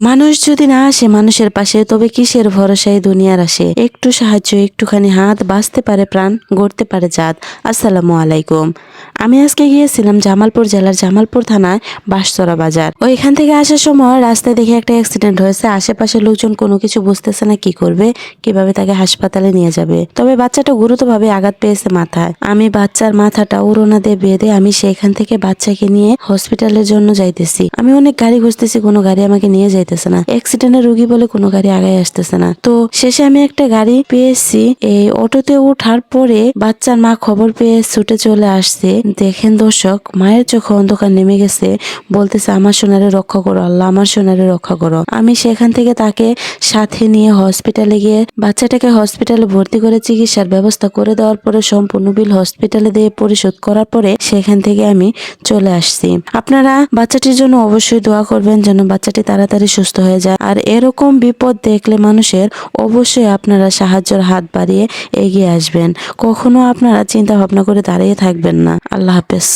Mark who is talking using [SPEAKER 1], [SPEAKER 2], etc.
[SPEAKER 1] মানুষ যদি না আসে মানুষের পাশে, তবে কিসের ভরসায় দুনিয়ার আসে। একটু সাহায্য, একটুখানি হাত, বাঁচতে পারে প্রাণ, গড়তে পারে জাত। আসসালামু আলাইকুম। আমি আজকে গিয়েছিলাম জামালপুর জেলার জামালপুর থানায় বাঁশতরা বাজার। ওইখান থেকে আসার সময় রাস্তায় দেখে একটা অ্যাক্সিডেন্ট হয়েছে। আশেপাশের লোকজন কোনো কিছু বুঝতেছে না কি করবে, কিভাবে তাকে হাসপাতালে নিয়ে যাবে। তবে বাচ্চাটা গুরুতরভাবে আঘাত পেয়েছে মাথায়। আমি বাচ্চার মাথাটা উড়োনা দিয়ে বেঁধে আমি সেখান থেকে বাচ্চাকে নিয়ে হসপিটালের জন্য যাইতেছি। আমি অনেক গাড়ি খুঁজতেছি, কোনো গাড়ি আমাকে নিয়ে যাইতেছে না। অ্যাক্সিডেন্টের রোগী বলে কোনো গাড়ি আগায় আসতেছে না। তো শেষে আমি একটা গাড়ি পেয়েছি। এই অটোতে ওঠার পরে বাচ্চার মা খবর পেয়ে ছুটে চলে আসছে। দেখেন দর্শক, মায়ের চোখে অন্ধকার নেমে গেছে। বলতেছে, আমার সোনারে রক্ষা করো আল্লাহ, আমার সোনারে রক্ষা করো। আমি সেখান থেকে তাকে সাথে নিয়ে হসপিটালে গিয়ে বাচ্চাটাকে হসপিটালে ভর্তি করে চিকিৎসার ব্যবস্থা করে দেওয়ার পরে সম্পূর্ণ বিল হসপিটালে দিয়ে পরিশোধ করার পরে সেখান থেকে আমি চলে আসছি। আপনারা বাচ্চাটির জন্য অবশ্যই দোয়া করবেন যেন বাচ্চাটি তাড়াতাড়ি সুস্থ হয়ে যায়। আর এরকম বিপদ দেখলে মানুষের অবশ্যই আপনারা সাহায্যের হাত বাড়িয়ে এগিয়ে আসবেন। কখনো আপনারা চিন্তা ভাবনা করে দাঁড়িয়ে থাকবেন না। আল্লাহ হাফেজ।